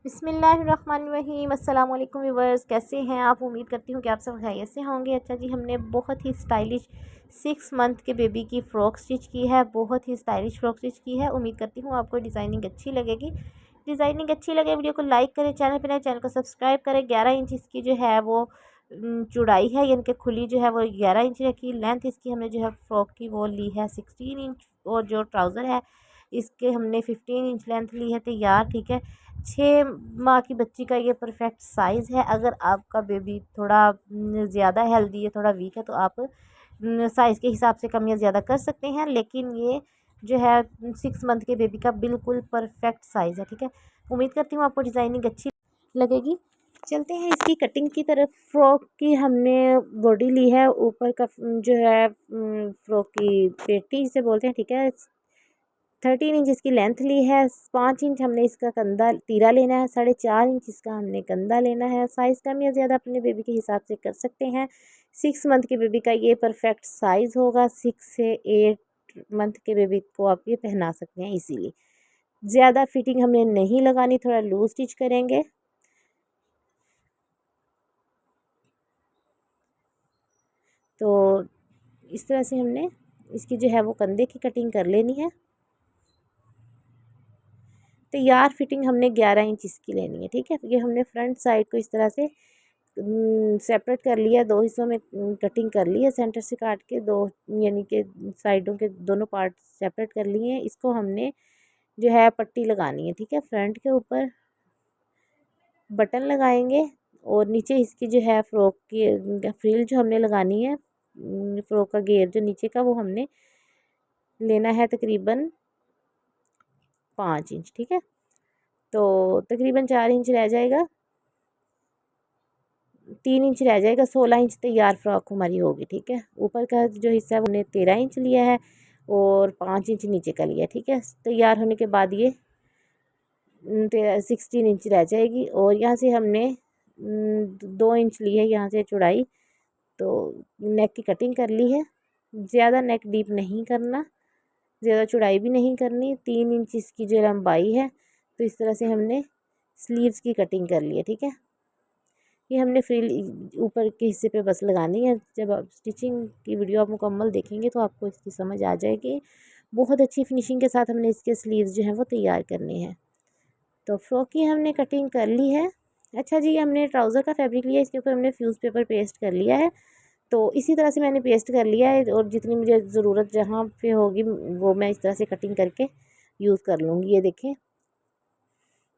बिस्मिल्लाहिर्रहमानिर्रहीम। अस्सलाम वालेकुम व्यूअर्स, कैसे हैं आप? उम्मीद करती हूँ कि आप सब खैरियत से होंगे। अच्छा जी, हमने बहुत ही स्टाइलिश 6 मंथ के बेबी की फ़्रॉक स्टिच की है। बहुत ही स्टाइलिश फ़्रॉक स्टिच की है। उम्मीद करती हूँ आपको डिज़ाइनिंग अच्छी लगेगी। डिज़ाइनिंग अच्छी लगे वीडियो को लाइक करें, चैनल पर नए चैनल को सब्सक्राइब करें। 11 इंच इसकी जो है वो चौड़ाई है, यानी कि खुली जो है वो 11 इंच रखी। लेंथ इसकी हमने जो है फ़्रॉक की वो ली है 16 इंच, और जो ट्राउज़र है इसके हमने 15 इंच लेंथ ली है तैयार। ठीक है, 6 माह की बच्ची का ये परफेक्ट साइज़ है। अगर आपका बेबी थोड़ा ज़्यादा हेल्दी है, थोड़ा वीक है, तो आप साइज़ के हिसाब से कम या ज़्यादा कर सकते हैं, लेकिन ये जो है 6 मंथ के बेबी का बिल्कुल परफेक्ट साइज़ है। ठीक है, उम्मीद करती हूँ आपको डिज़ाइनिंग अच्छी लगेगी। चलते हैं इसकी कटिंग की तरफ। फ्रॉक की हमने बॉडी ली है, ऊपर का जो है फ्रॉक की पेटी जिसे बोलते हैं। ठीक है, 13 इंच इसकी लेंथ ली है। 5 इंच हमने इसका कंधा तीरा लेना है। 4.5 इंच इसका हमने कंधा लेना है। साइज़ कम या ज़्यादा अपने बेबी के हिसाब से कर सकते हैं। 6 मंथ के बेबी का ये परफेक्ट साइज़ होगा। 6 से 8 मंथ के बेबी को आप ये पहना सकते हैं इजीली। ज़्यादा फिटिंग हमें नहीं लगानी, थोड़ा लूज स्टिच करेंगे। तो इस तरह से हमने इसकी जो है वो कंधे की कटिंग कर लेनी है। तैयार फिटिंग हमने 11 इंच इसकी लेनी है। ठीक है, ये हमने फ्रंट साइड को इस तरह से सेपरेट कर लिया, 2 हिस्सों में कटिंग कर ली है। सेंटर से काट के दो, यानी कि साइडों के दोनों पार्ट सेपरेट कर लिए हैं। इसको हमने जो है पट्टी लगानी है। ठीक है, फ्रंट के ऊपर बटन लगाएंगे, और नीचे इसकी जो है फ्रॉक की फ्रिल जो हमने लगानी है, फ्रॉक का घेर जो नीचे का वो हमने लेना है तकरीबन 5 इंच। ठीक है, तो तकरीबन 4 इंच रह जाएगा, 3 इंच रह जाएगा। 16 इंच तैयार फ्रॉक हमारी होगी। ठीक है, ऊपर का जो हिस्सा है उन्हें 13 इंच लिया है, और 5 इंच नीचे का लिया है। ठीक है, तैयार होने के बाद ये 16 इंच रह जाएगी, और यहाँ से हमने 2 इंच ली है यहाँ से चौड़ाई। तो नेक की कटिंग कर ली है। ज़्यादा नेक डीप नहीं करना, ज़्यादा चौड़ाई भी नहीं करनी। 3 इंच इसकी जो लंबाई है, तो इस तरह से हमने स्लीव्स की कटिंग कर ली है। ठीक है, ये हमने फ्रिल ऊपर के हिस्से पे बस लगानी है। जब आप स्टिचिंग की वीडियो आप मुकम्मल देखेंगे तो आपको इसकी समझ आ जाएगी। बहुत अच्छी फिनिशिंग के साथ हमने इसके स्लीव्स जो हैं वो तैयार करने हैं। तो फ्रॉक की हमने कटिंग कर ली है। अच्छा जी, हमने ट्राउज़र का फैब्रिक लिया, इसके ऊपर हमने फ्यूज़ पेपर पेस्ट कर लिया है। तो इसी तरह से मैंने पेस्ट कर लिया है, और जितनी मुझे ज़रूरत जहाँ पे होगी वो मैं इस तरह से कटिंग करके यूज़ कर लूँगी। ये देखें,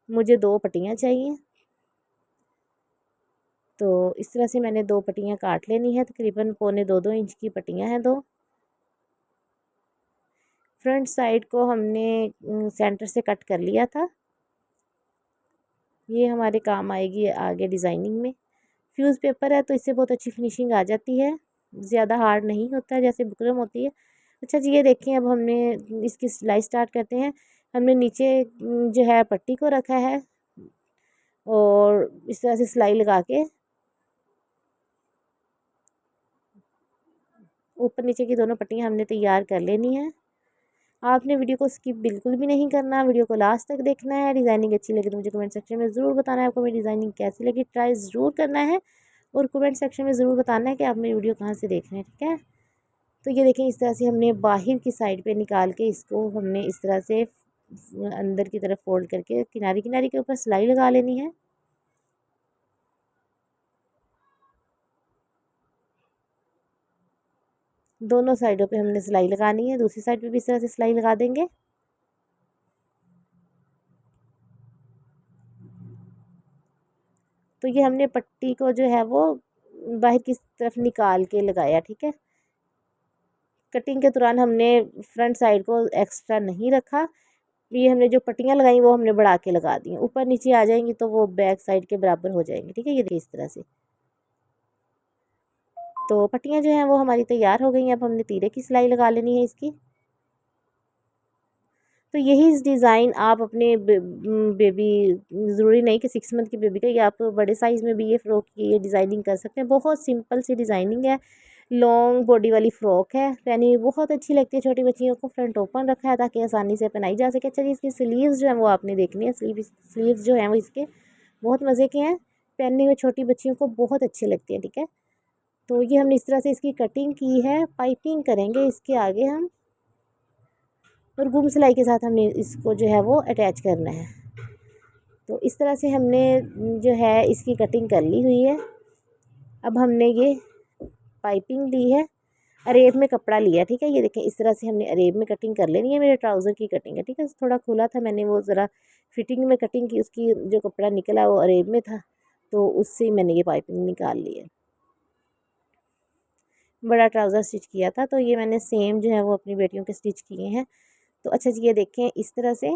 मुझे 2 पट्टियाँ चाहिए, तो इस तरह से मैंने 2 पट्टियाँ काट लेनी है। तकरीबन पौने 2-2 इंच की पट्टियाँ हैं 2। फ्रंट साइड को हमने सेंटर से कट कर लिया था। ये हमारे काम आएगी आगे डिज़ाइनिंग में। फ्यूज़ पेपर है तो इससे बहुत अच्छी फिनिशिंग आ जाती है, ज़्यादा हार्ड नहीं होता है जैसे बुकरम होती है। अच्छा जी, ये देखें, अब हमने इसकी सिलाई स्टार्ट करते हैं। हमने नीचे जो है पट्टी को रखा है, और इस तरह से सिलाई लगा के ऊपर नीचे की दोनों पट्टियाँ हमने तैयार कर लेनी है। आपने वीडियो को स्किप बिल्कुल भी नहीं करना, वीडियो को लास्ट तक देखना है। डिज़ाइनिंग अच्छी लगे तो मुझे कमेंट सेक्शन में ज़रूर बताना है आपको मेरी डिज़ाइनिंग कैसी लगी। ट्राई ज़रूर करना है, और कमेंट सेक्शन में ज़रूर बताना है कि आप मेरी वीडियो कहाँ से देख रहे हैं। ठीक है, तो ये देखें, इस तरह से हमने बाहर की साइड पे निकाल के इसको हमने इस तरह से अंदर की तरफ फोल्ड करके किनारे किनारे के ऊपर सिलाई लगा लेनी है। दोनों साइडों पे हमने सिलाई लगानी है, दूसरी साइड पे भी इस तरह से सिलाई लगा देंगे। तो ये हमने पट्टी को जो है वो बाहर की तरफ निकाल के लगाया। ठीक है, कटिंग के दौरान हमने फ्रंट साइड को एक्स्ट्रा नहीं रखा। ये हमने जो पट्टियाँ लगाई वो हमने बढ़ा के लगा दी, ऊपर नीचे आ जाएंगी तो वो बैक साइड के बराबर हो जाएंगी। ठीक है, ये देखिए इस तरह से। तो पट्टियाँ जो हैं वो हमारी तैयार हो गई हैं। अब हमने तीरे की सिलाई लगा लेनी है इसकी। तो यही डिज़ाइन आप अपने बेबी, ज़रूरी नहीं कि 6 मंथ की बेबी का, ये आप बड़े साइज़ में भी ये फ़्रॉक की ये डिज़ाइनिंग कर सकते हैं। बहुत सिंपल सी डिज़ाइनिंग है, लॉन्ग बॉडी वाली फ़्रॉक है, पहनी हुई बहुत अच्छी लगती है छोटी बच्चियों को। फ्रंट ओपन रखा है ताकि आसानी से पहनाई जा सके। अच्छा जी, इसकी स्लीव्स जो है वो आपने देखनी है। स्लीव्स जो हैं वो इसके बहुत मज़े के हैं, पहनने हुए छोटी बच्चियों को बहुत अच्छी लगती है। ठीक है, तो ये हमने इस तरह से इसकी कटिंग की है। पाइपिंग करेंगे इसके आगे हम, और गुम सिलाई के साथ हमने इसको जो है वो अटैच करना है। तो इस तरह से हमने जो है इसकी कटिंग कर ली हुई है। अब हमने ये पाइपिंग ली है, अरेब में कपड़ा लिया। ठीक है, ये देखें इस तरह से हमने अरेब में कटिंग कर लेनी है। मेरे ट्राउज़र की कटिंग है। ठीक है, थोड़ा खुला था, मैंने वो ज़रा फिटिंग में कटिंग की, उसकी जो कपड़ा निकला वो अरेब में था, तो उससे मैंने ये पाइपिंग निकाल ली है। बड़ा ट्राउज़र स्टिच किया था, तो ये मैंने सेम जो है वो अपनी बेटियों के स्टिच किए हैं। तो अच्छा जी, ये देखें इस तरह से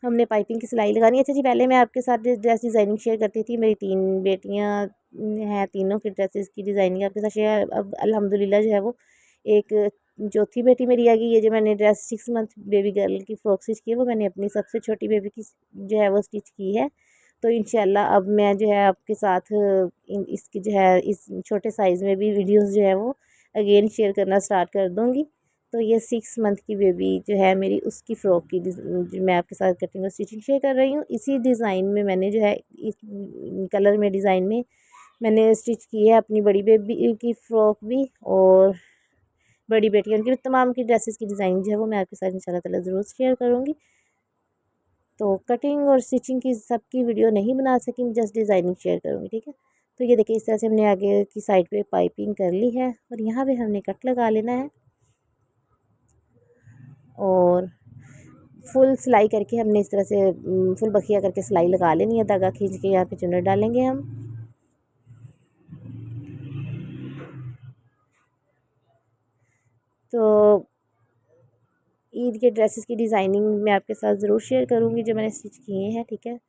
हमने पाइपिंग की सिलाई लगानी है। अच्छा जी, पहले मैं आपके साथ ड्रेस डिज़ाइनिंग शेयर करती थी। मेरी 3 बेटियाँ हैं, तीनों की ड्रेसेस की डिज़ाइनिंग आपके साथ शेयर। अब अल्हम्दुलिल्लाह जो है वो एक चौथी बेटी मेरी आ गई। ये जो मैंने ड्रेस 6 मंथ बेबी गर्ल की फ़्रॉक स्टिच की है, वो मैंने अपनी सबसे छोटी बेबी की जो है वो स्टिच की है। तो इंशाल्लाह अब मैं जो है आपके साथ इसकी जो है इस छोटे साइज़ में भी वीडियोज़ जो है वो अगेन शेयर करना स्टार्ट कर दूँगी। तो ये 6 मंथ की बेबी जो है मेरी, उसकी फ़्रॉक की जो मैं आपके साथ कटिंग और स्टिचिंग शेयर कर रही हूँ। इसी डिज़ाइन में मैंने जो है इस कलर में डिज़ाइन में मैंने स्टिच की है अपनी बड़ी बेबी की फ़्रॉक भी, और बड़ी बेटियों की तमाम की ड्रेसेस की डिज़ाइन जो है वो मैं आपके साथ इंशाल्लाह ताला ज़रूर शेयर करूँगी। तो कटिंग और स्टिचिंग की सबकी वीडियो नहीं बना सकी, जस्ट डिज़ाइनिंग शेयर करूँगी। ठीक है, तो ये देखिए इस तरह से हमने आगे की साइड पे पाइपिंग कर ली है, और यहाँ पे हमने कट लगा लेना है, और फुल सिलाई करके हमने इस तरह से फुल बखिया करके सिलाई लगा लेनी है। धागा खींच के यहाँ पे चुनट डालेंगे हम। तो ईद के ड्रेसेस की डिज़ाइनिंग मैं आपके साथ ज़रूर शेयर करूँगी जो मैंने स्टिच किए हैं। ठीक है,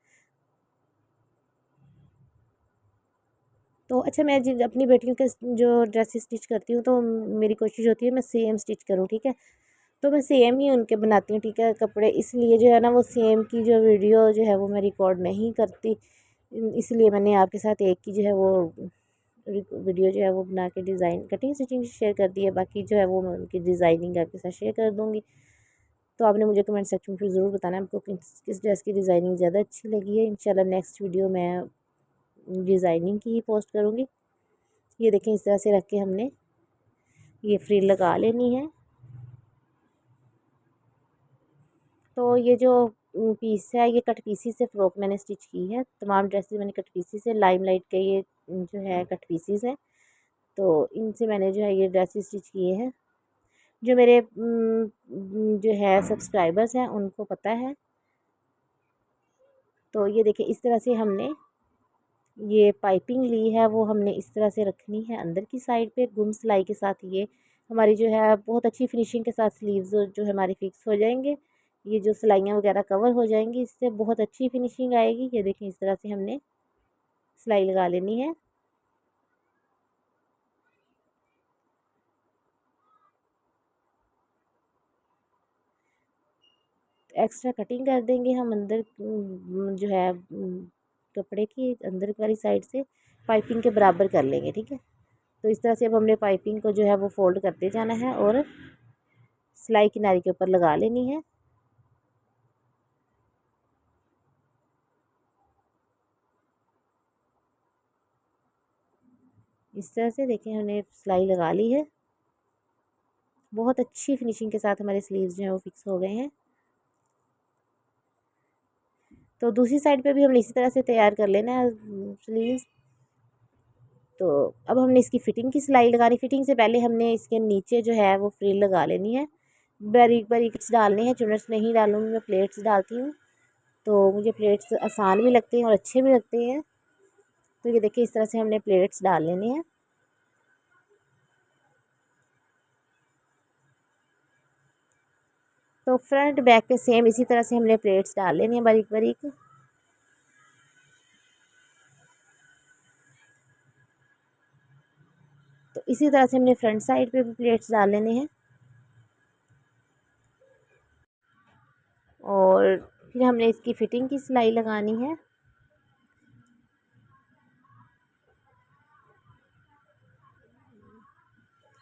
तो अच्छा, मैं अपनी बेटियों के जो ड्रेसेस स्टिच करती हूँ, तो मेरी कोशिश होती है मैं सेम स्टिच करूँ। ठीक है, तो मैं सेम ही उनके बनाती हूँ। ठीक है, कपड़े इसलिए जो है ना वो सेम की जो वीडियो जो है वो मैं रिकॉर्ड नहीं करती, इसलिए मैंने आपके साथ एक की जो है वो वीडियो जो है वो बना के डिज़ाइन कटिंग स्टिचिंग शेयर कर दी है। बाकी जो है वो मैं उनकी डिज़ाइनिंग आपके साथ शेयर कर दूँगी। तो आपने मुझे कमेंट सेक्शन में फिर ज़रूर बताना है आपको किस ड्रेस की डिज़ाइनिंग ज़्यादा अच्छी लगी है। इंशाल्लाह नेक्स्ट वीडियो मैं डिज़ाइनिंग की ही पोस्ट करूँगी। ये देखें इस तरह से रख के हमने ये फ्रिल लगा लेनी है। तो ये जो पीस है, ये कट पीसी से फ़्रॉक मैंने स्टिच की है। तमाम ड्रेसेस मैंने कट पीसी से, लाइमलाइट के ये जो है कट पीसीस हैं, तो इनसे मैंने जो है ये ड्रेसेस स्टिच किए हैं। जो मेरे जो है सब्सक्राइबर्स हैं उनको पता है। तो ये देखिए इस तरह से हमने ये पाइपिंग ली है, वो हमने इस तरह से रखनी है अंदर की साइड पे गुम सिलाई के साथ। ये हमारी जो है बहुत अच्छी फिनिशिंग के साथ स्लीव्स जो है हमारी फिक्स हो जाएंगे। ये जो सिलाइयाँ वगैरह कवर हो जाएंगी, इससे बहुत अच्छी फिनिशिंग आएगी। ये देखिए इस तरह से हमने सिलाई लगा लेनी है। एक्स्ट्रा कटिंग कर देंगे हम अंदर जो है कपड़े की अंदर वाली साइड से पाइपिंग के बराबर कर लेंगे। ठीक है, तो इस तरह से अब हमने पाइपिंग को जो है वो फोल्ड करते जाना है और सिलाई किनारे के ऊपर लगा लेनी है। इस तरह से देखिए हमने सिलाई लगा ली है। बहुत अच्छी फिनिशिंग के साथ हमारे स्लीव्स जो हैं वो फिक्स हो गए हैं। तो दूसरी साइड पे भी हमने इसी तरह से तैयार कर लेना है स्लीव्स। तो अब हमने इसकी फ़िटिंग की सिलाई लगानी। फ़िटिंग से पहले हमने इसके नीचे जो है वो फ्रिल लगा लेनी है। बारीक बारीक डालने हैं, चुनट्स नहीं डालूँगी मैं, प्लेट्स डालती हूँ। तो मुझे प्लेट्स आसान भी लगते हैं और अच्छे भी लगते हैं। तो ये देखिए इस तरह से हमने प्लेट्स डाल लेने हैं। तो फ्रंट बैक पे सेम इसी तरह से हमने प्लेट्स डाल लेनी है बारीक बारीक। तो इसी तरह से हमने फ्रंट साइड पे भी प्लेट्स डाल लेने हैं, और फिर हमने इसकी फ़िटिंग की सिलाई लगानी है।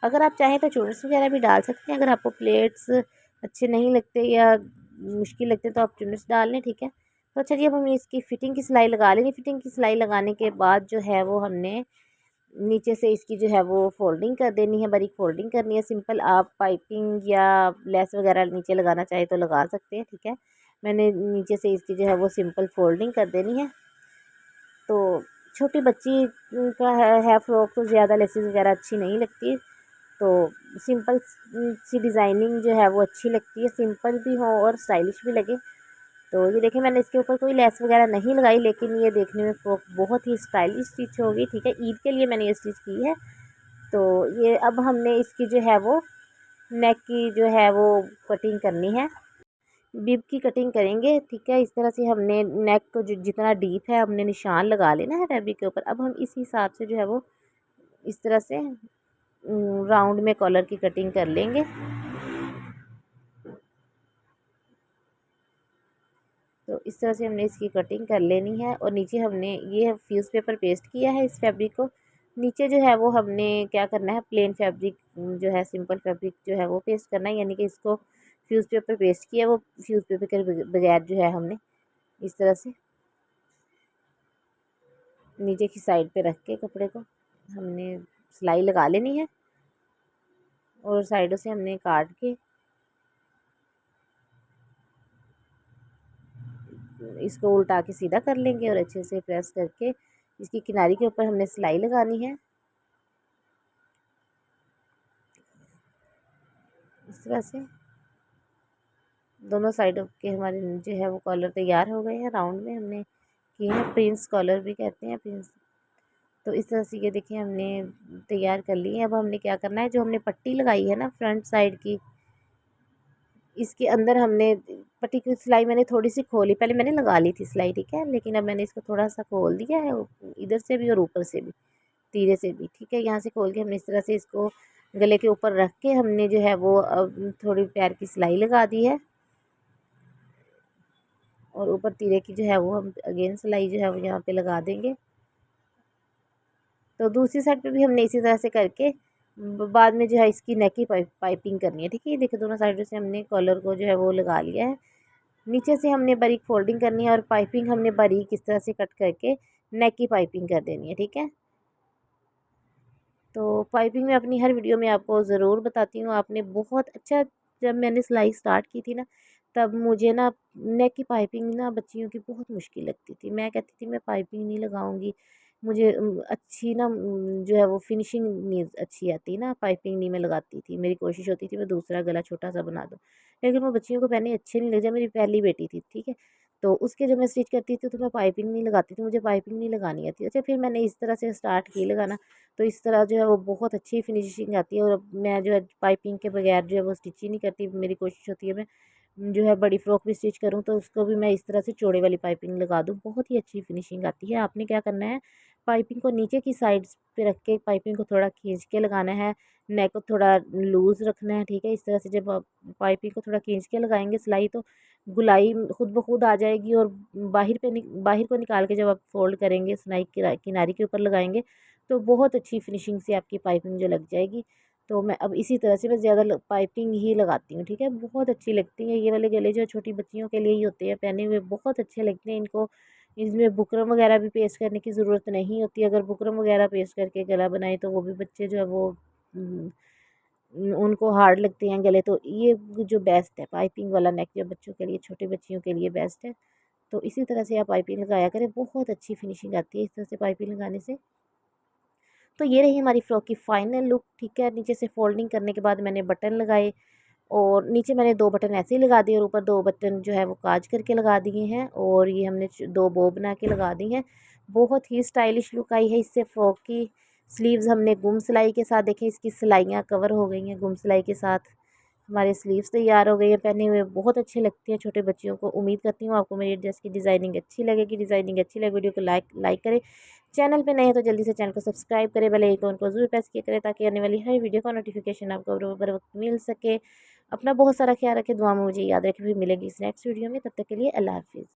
अगर आप चाहें तो चूरस वगैरह भी डाल सकते हैं। अगर आपको प्लेट्स अच्छे नहीं लगते या मुश्किल लगते तो आप चूरस डाल लें, ठीक है। तो अच्छा जी, अब हमें इसकी फ़िटिंग की सिलाई लगा लेंगे। फ़िटिंग की सिलाई लगाने के बाद जो है वो हमने नीचे से इसकी जो है वो फोल्डिंग कर देनी है, बारीक फोल्डिंग करनी है। सिंपल आप पाइपिंग या लेस वगैरह नीचे लगाना चाहे तो लगा सकते हैं, ठीक है। मैंने नीचे से इसकी जो है वो सिंपल फोल्डिंग कर देनी है। तो छोटी बच्ची का है फ्रॉक तो ज़्यादा लेसेस वगैरह अच्छी नहीं लगती, तो सिंपल सी डिज़ाइनिंग जो है वो अच्छी लगती है, सिंपल भी हो और स्टाइलिश भी लगे। तो ये देखिए, मैंने इसके ऊपर कोई लेस वगैरह नहीं लगाई, लेकिन ये देखने में फ्रॉक बहुत ही स्टाइलिश स्टिच होगी, ठीक है। ईद के लिए मैंने ये स्टिच की है। तो ये अब हमने इसकी जो है वो नेक की जो है वो कटिंग करनी है, बिब की कटिंग करेंगे, ठीक है। इस तरह से हमने नेक को जो जितना डीप है हमने निशान लगा लेना है फैब्रिक के ऊपर। अब हम इस हिसाब से जो है वो इस तरह से राउंड में कॉलर की कटिंग कर लेंगे। तो इस तरह से हमने इसकी कटिंग कर लेनी है। और नीचे हमने ये फ्यूज़ पेपर पेस्ट किया है इस फैब्रिक को। नीचे जो है वो हमने क्या करना है, प्लेन फैब्रिक जो है, सिंपल फैब्रिक जो है वो पेस्ट करना है, यानी कि इसको फ्यूज़ पेपर पेस्ट किया, वो फ्यूज़ पेपर के बगैर जो है हमने इस तरह से नीचे की साइड पे रख के कपड़े को हमने सिलाई लगा लेनी है। और साइडों से हमने काट के इसको उल्टा के सीधा कर लेंगे और अच्छे से प्रेस करके इसकी किनारी के ऊपर हमने सिलाई लगानी है इस तरह से। दोनों साइडों के हमारे जो है वो कॉलर तैयार हो गए हैं, राउंड में हमने किए हैं, प्रिंस कॉलर भी कहते हैं, प्रिंस। तो इस तरह से ये देखिए हमने तैयार कर ली है। अब हमने क्या करना है, जो हमने पट्टी लगाई है ना फ्रंट साइड की, इसके अंदर हमने पट्टी की सिलाई मैंने थोड़ी सी खोली, पहले मैंने लगा ली थी सिलाई, ठीक है, लेकिन अब मैंने इसको थोड़ा सा खोल दिया है, इधर से भी और ऊपर से भी, तीरे से भी, ठीक है। यहाँ से खोल के हमने इस तरह से इसको गले के ऊपर रख के हमने जो है वो अब थोड़ी पैर की सिलाई लगा दी है। और ऊपर तीरे की जो है वो हम अगेन सिलाई जो है वो यहाँ पे लगा देंगे। तो दूसरी साइड पे भी हमने इसी तरह से करके बाद में जो है इसकी नेक की पाइपिंग करनी है, ठीक है। ये देखिए, दोनों साइडों से हमने कॉलर को जो है वो लगा लिया है। नीचे से हमने बारीक फोल्डिंग करनी है और पाइपिंग हमने बारीक इस तरह से कट करके नेक की पाइपिंग कर देनी है, ठीक है। तो पाइपिंग में अपनी हर वीडियो में आपको ज़रूर बताती हूँ। आपने बहुत अच्छा, जब मैंने सिलाई स्टार्ट की थी ना, तब मुझे ना नेक की पाइपिंग ना बच्चियों की बहुत मुश्किल लगती थी। मैं कहती थी मैं पाइपिंग नहीं लगाऊंगी, मुझे अच्छी ना जो है वो फिनिशिंग नहीं अच्छी आती ना, पाइपिंग नहीं मैं लगाती थी। मेरी कोशिश होती थी मैं दूसरा गला छोटा सा बना दूँ, लेकिन वो बच्चियों को पहने अच्छे नहीं लग जाए। मेरी पहली बेटी थी, ठीक है, तो उसके जब मैं स्टिच करती थी तो मैं पाइपिंग नहीं लगाती थी, मुझे पाइपिंग नहीं लगानी आती। अच्छा, फिर मैंने इस तरह से स्टार्ट की लगाना, तो इस तरह जो है वो बहुत अच्छी फिनिशिंग आती है। और अब मैं जो है पाइपिंग के बगैर जो है वो स्टिच ही नहीं करती। मेरी कोशिश होती है मैं जो है बड़ी फ्रॉक भी स्टिच करूँ तो उसको भी मैं इस तरह से चौड़े वाली पाइपिंग लगा दूँ, बहुत ही अच्छी फिनिशिंग आती है। आपने क्या करना है, पाइपिंग को नीचे की साइड पे रख के पाइपिंग को थोड़ा खींच के लगाना है, नेक को थोड़ा लूज़ रखना है, ठीक है। इस तरह से जब आप पाइपिंग को थोड़ा खींच के लगाएंगे सिलाई, तो गुलाई खुद ब खुद आ जाएगी। और बाहर को निकाल के जब आप फोल्ड करेंगे, सिलाई किनारी के ऊपर लगाएंगे, तो बहुत अच्छी फिनिशिंग से आपकी पाइपिंग जो लग जाएगी। तो मैं अब इसी तरह से मैं ज़्यादा पाइपिंग ही लगाती हूँ, ठीक है। बहुत अच्छी लगती है ये वाले गले, जो छोटी बच्चियों के लिए ही होते हैं पहने हुए, बहुत अच्छे लगते हैं इनको। इसमें बुकरम वगैरह भी पेस्ट करने की ज़रूरत नहीं होती। अगर बुकरम वगैरह पेस्ट करके गला बनाए तो वो भी बच्चे जो है वो उनको हार्ड लगते हैं गले। तो ये जो बेस्ट है पाइपिंग वाला नेक, जो बच्चों के लिए, छोटे बच्चियों के लिए बेस्ट है। तो इसी तरह से आप पाइपिंग लगाया करें, बहुत अच्छी फिनिशिंग आती है इस तरह से पाइपिंग लगाने से। तो ये रही हमारी फ़्रॉक की फ़ाइनल लुक, ठीक है। नीचे से फोल्डिंग करने के बाद मैंने बटन लगाए, और नीचे मैंने 2 बटन ऐसे ही लगा दिए और ऊपर 2 बटन जो है वो काज करके लगा दिए हैं। और ये हमने 2 बो बना के लगा दी हैं। बहुत ही स्टाइलिश लुक आई है इससे फ़्रॉक की। स्लीव्स हमने गुम सिलाई के साथ, देखें इसकी सिलाइयाँ कवर हो गई हैं गुम सिलाई के साथ। हमारे स्लीव्स तैयार हो गए हैं, पहने हुए बहुत अच्छे लगते हैं छोटे बच्चियों को। उम्मीद करती हूँ आपको मेरी ड्रेस की डिज़ाइनिंग अच्छी लगेगी। डिज़ाइनिंग अच्छी लगे वीडियो को लाइक करें, चैनल पे नए हैं तो जल्दी से चैनल को सब्सक्राइब करें, बेल आइकन को ज़रूर प्रेस किया करें, ताकि आने वाली हर वीडियो का नोटिफिकेशन आपको बर वक्त मिल सके। अपना बहुत सारा ख्याल रखें, दुआ में मुझे याद रखें। फिर मिलेंगी इस नेक्स्ट वीडियो में, तब तक के लिए अल्लाह हाफिज़।